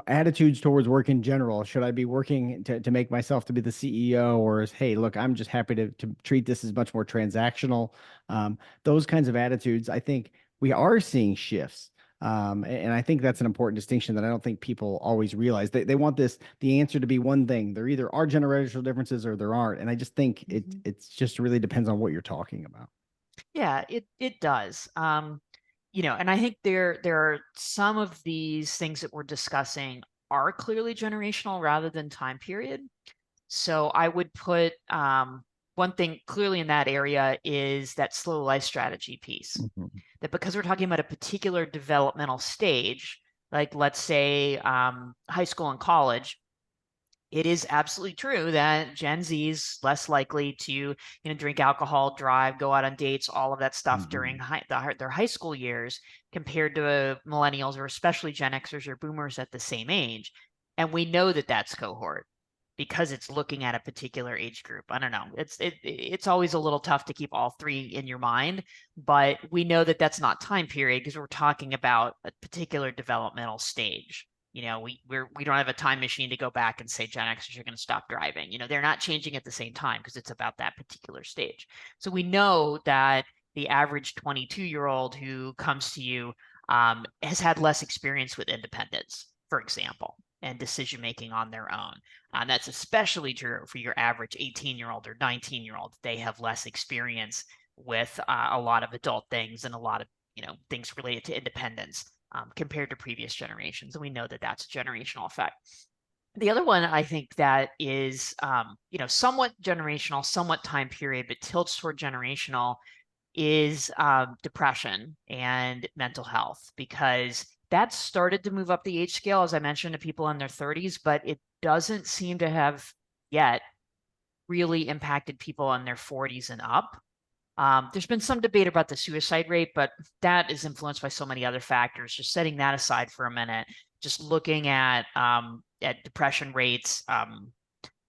attitudes towards work in general. Should I be working to make myself to be the CEO, or is, hey, look, I'm just happy to treat this as much more transactional. Those kinds of attitudes, I think we are seeing shifts. And I think that's an important distinction that I don't think people always realize. They want the answer to be one thing. There either are generational differences or there aren't. And I just think it's just really depends on what you're talking about. Yeah, it does. And I think there are some of these things that we're discussing are clearly generational rather than time period. So I would put one thing clearly in that area is that slow life strategy piece. Mm-hmm. That because we're talking about a particular developmental stage, like let's say high school and college, it is absolutely true that Gen Z is less likely to, drink alcohol, drive, go out on dates, all of that stuff during their high school years compared to millennials or especially Gen Xers or boomers at the same age. And we know that that's cohort because it's looking at a particular age group. I don't know. It's always a little tough to keep all three in your mind, but we know that that's not time period because we're talking about a particular developmental stage. We don't have a time machine to go back and say Gen Xers are going to stop driving. They're not changing at the same time because it's about that particular stage. So we know that the average 22-year-old who comes to you has had less experience with independence, for example, and decision-making on their own. That's especially true for your average 18-year-old or 19-year-old. They have less experience with a lot of adult things and a lot of, things related to independence compared to previous generations. And we know that that's a generational effect. The other one I think that is, somewhat generational, somewhat time period, but tilts toward generational is depression and mental health, because that started to move up the age scale, as I mentioned, to people in their 30s, but it doesn't seem to have yet really impacted people in their 40s and up. There's been some debate about the suicide rate, but that is influenced by so many other factors. Just setting that aside for a minute, just looking at depression rates,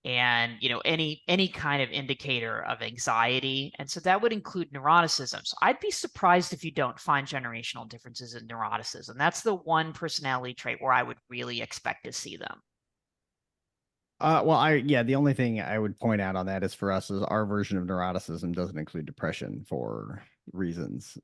and any kind of indicator of anxiety. And so that would include neuroticism. So I'd be surprised if you don't find generational differences in neuroticism. That's the one personality trait where I would really expect to see them. The only thing I would point out on that is for us is our version of neuroticism doesn't include depression for reasons.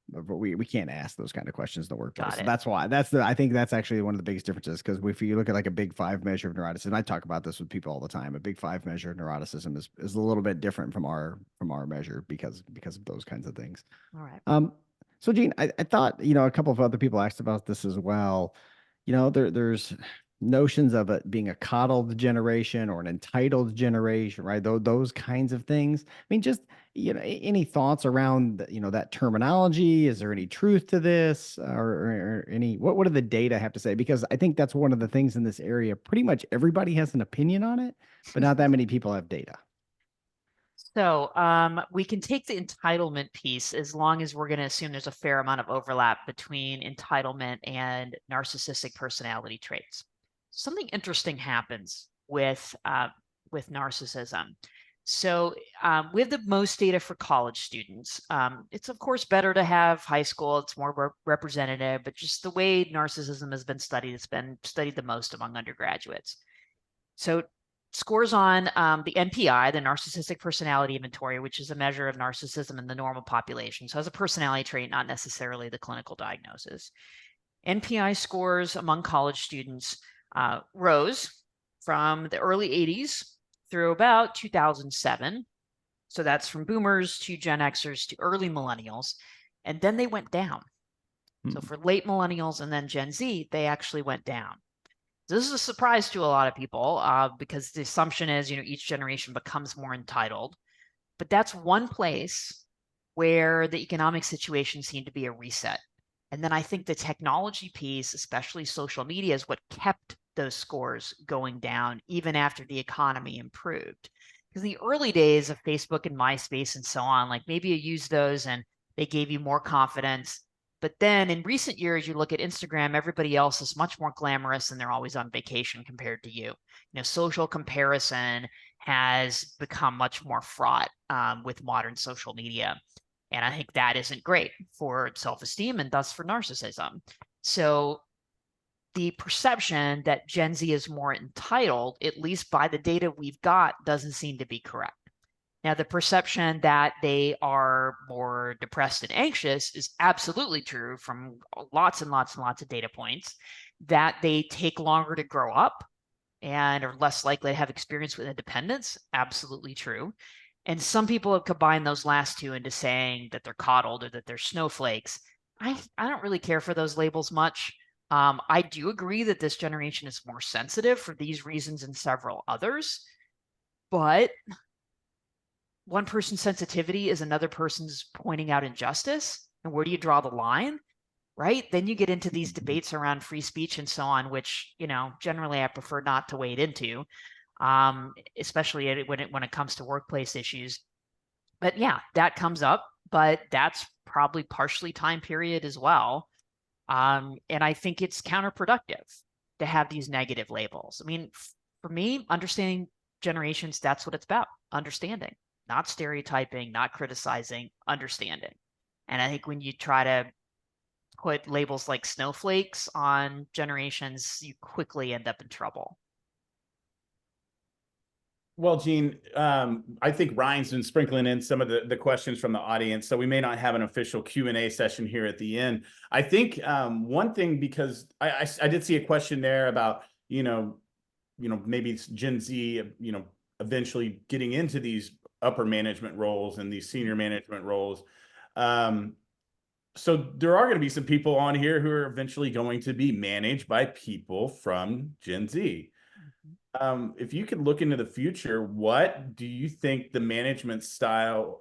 But we can't ask those kind of questions in the workplace. So that's why I think that's actually one of the biggest differences, because if you look at like a Big Five measure of neuroticism, I talk about this with people all the time. A Big Five measure of neuroticism is a little bit different from our measure because of those kinds of things. All right. So, Gene, I thought, a couple of other people asked about this as well. There's notions of it being a coddled generation or an entitled generation, right? Those kinds of things. I mean, just, any thoughts around, that terminology? Is there any truth to this, or any, what do the data have to say? Because I think that's one of the things in this area. Pretty much everybody has an opinion on it, but not that many people have data. So we can take the entitlement piece as long as we're going to assume there's a fair amount of overlap between entitlement and narcissistic personality traits. Something interesting happens with narcissism. So we have the most data for college students. It's of course better to have high school. It's more representative, but just the way narcissism has been studied, it's been studied the most among undergraduates. So scores on the NPI, the Narcissistic Personality Inventory, which is a measure of narcissism in the normal population. So as a personality trait, not necessarily the clinical diagnosis. NPI scores among college students rose from the early 80s through about 2007. So that's from boomers to Gen Xers to early millennials. And then they went down. So for late millennials and then Gen Z, they actually went down. This is a surprise to a lot of people because the assumption is, each generation becomes more entitled. But that's one place where the economic situation seemed to be a reset. And then I think the technology piece, especially social media, is what kept those scores going down even after the economy improved. Because the early days of Facebook and MySpace and so on, like maybe you used those and they gave you more confidence. But then in recent years, you look at Instagram, everybody else is much more glamorous and they're always on vacation compared to you. Social comparison has become much more fraught with modern social media. And I think that isn't great for self-esteem and thus for narcissism. So the perception that Gen Z is more entitled, at least by the data we've got, doesn't seem to be correct. Now, the perception that they are more depressed and anxious is absolutely true from lots and lots and lots of data points. That they take longer to grow up and are less likely to have experience with independence, absolutely true. And some people have combined those last two into saying that they're coddled or that they're snowflakes. I don't really care for those labels much. I do agree that this generation is more sensitive for these reasons and several others, but one person's sensitivity is another person's pointing out injustice. And where do you draw the line? Right? Then you get into these debates around free speech and so on, which, generally I prefer not to wade into, especially when it comes to workplace issues. But yeah, that comes up, but that's probably partially time period as well. And I think it's counterproductive to have these negative labels. I mean, for me, understanding generations, that's what it's about, understanding. Not stereotyping, not criticizing, understanding. And I think when you try to put labels like snowflakes on generations, you quickly end up in trouble. Well, Jean, I think Ryan's been sprinkling in some of the questions from the audience, so we may not have an official Q&A session here at the end. I think one thing, because I did see a question there about, maybe it's Gen Z, eventually getting into these upper management roles and these senior management roles. So there are going to be some people on here who are eventually going to be managed by people from Gen Z. If you could look into the future, what do you think the management style,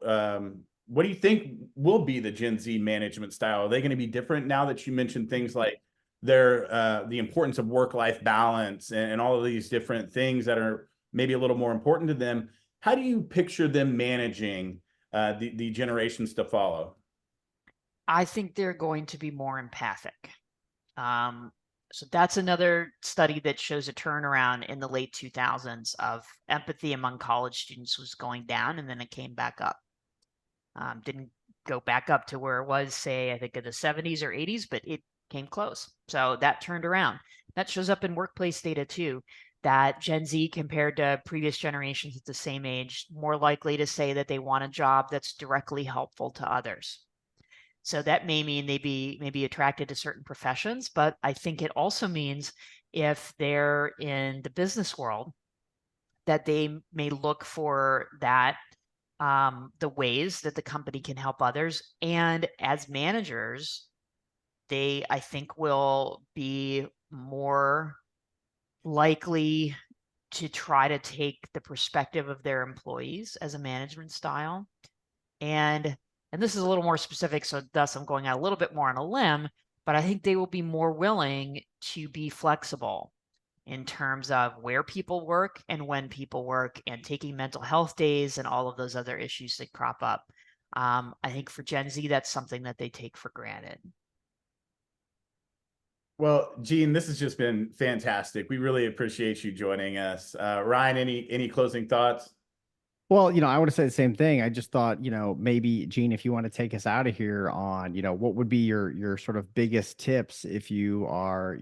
what do you think will be the Gen Z management style? Are they going to be different now that you mentioned things like the importance of work-life balance and all of these different things that are maybe a little more important to them? How do you picture them managing the generations to follow? I think they're going to be more empathic. So that's another study that shows a turnaround in the late 2000s of empathy among college students was going down, and then it came back up. Didn't go back up to where it was, say, I think in the 70s or 80s, but it came close. So that turned around. That shows up in workplace data too, that Gen Z compared to previous generations at the same age, more likely to say that they want a job that's directly helpful to others. So that may mean they may be attracted to certain professions, but I think it also means if they're in the business world, that they may look for that the ways that the company can help others. And as managers, they, I think, will be more likely to try to take the perspective of their employees as a management style. And this is a little more specific, so thus I'm going out a little bit more on a limb, but I think they will be more willing to be flexible in terms of where people work and when people work, and taking mental health days and all of those other issues that crop up. I think for Gen Z, that's something that they take for granted. Well, Jean, this has just been fantastic. We really appreciate you joining us. Ryne, any closing thoughts? Well, I would have said the same thing. I just thought, maybe Jean, if you want to take us out of here on, what would be your sort of biggest tips if you are,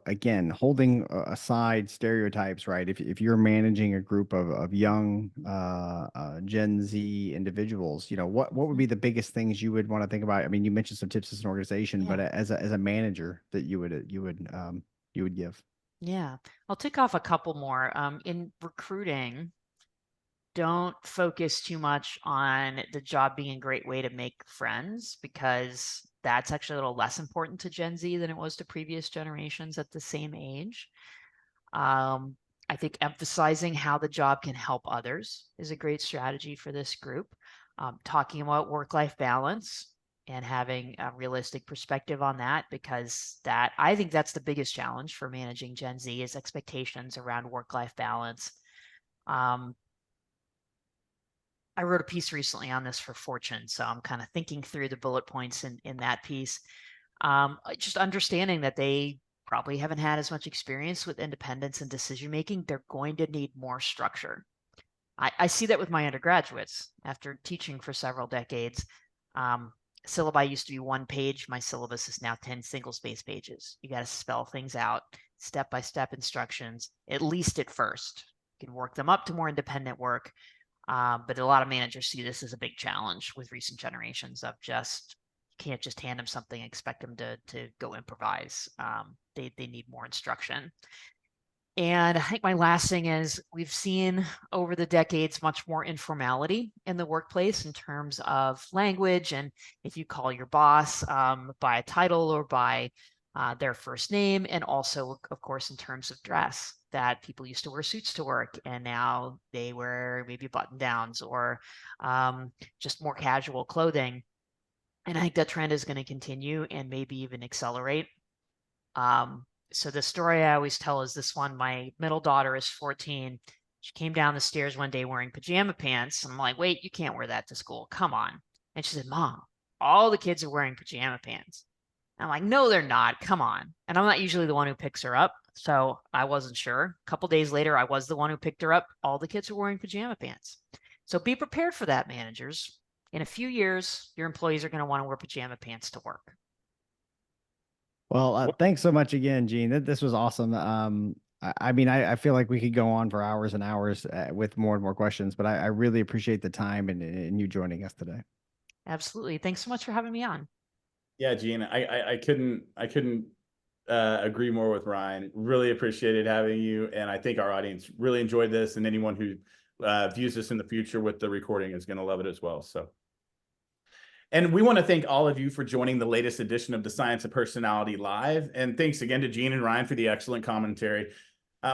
again, holding aside stereotypes, right? If you're managing a group of young Gen Z individuals, what would be the biggest things you would want to think about? I mean, you mentioned some tips as an organization, but as a manager that you would give. Yeah, I'll tick off a couple more. In recruiting, don't focus too much on the job being a great way to make friends, because that's actually a little less important to Gen Z than it was to previous generations at the same age. I think emphasizing how the job can help others is a great strategy for this group. Talking about work-life balance and having a realistic perspective on that, because I think that's the biggest challenge for managing Gen Z, is expectations around work-life balance. I wrote a piece recently on this for Fortune, so I'm kind of thinking through the bullet points in that piece. Just understanding that they probably haven't had as much experience with independence and decision making. They're going to need more structure. I see that with my undergraduates. After teaching for several decades, syllabi used to be 1 page. My syllabus is now 10 single-space pages. You got to spell things out, step-by-step instructions, at least at first. You can work them up to more independent work. But a lot of managers see this as a big challenge with recent generations of just, you can't just hand them something and expect them to go improvise. They need more instruction. And I think my last thing is, we've seen over the decades much more informality in the workplace in terms of language. And if you call your boss by a title or by their first name, and also, of course, in terms of dress, that people used to wear suits to work, and now they wear maybe button downs or just more casual clothing. And I think that trend is going to continue and maybe even accelerate. So the story I always tell is this one. My middle daughter is 14. She came down the stairs one day wearing pajama pants. I'm like, wait, you can't wear that to school. Come on. And she said, Mom, all the kids are wearing pajama pants. I'm like, no, they're not. Come on. And I'm not usually the one who picks her up, so I wasn't sure. A couple days later, I was the one who picked her up. All the kids were wearing pajama pants. So be prepared for that, managers. In a few years, your employees are going to want to wear pajama pants to work. Well, thanks so much again, Jean. This was awesome. I mean, I feel like we could go on for hours and hours with more and more questions, but I really appreciate the time and you joining us today. Absolutely. Thanks so much for having me on. Yeah, Jean, I couldn't agree more with Ryne. Really appreciated having you, and I think our audience really enjoyed this, and anyone who views this in the future with the recording is going to love it as well. So, and we want to thank all of you for joining the latest edition of the Science of Personality Live, and thanks again to Jean and Ryne for the excellent commentary.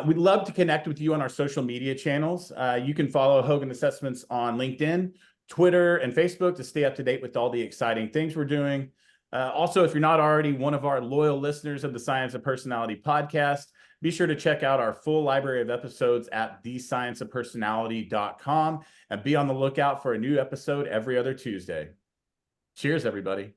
We'd love to connect with you on our social media channels. You can follow Hogan Assessments on LinkedIn, Twitter, and Facebook to stay up to date with all the exciting things we're doing. Also, if you're not already one of our loyal listeners of the Science of Personality podcast, be sure to check out our full library of episodes at thescienceofpersonality.com and be on the lookout for a new episode every other Tuesday. Cheers, everybody.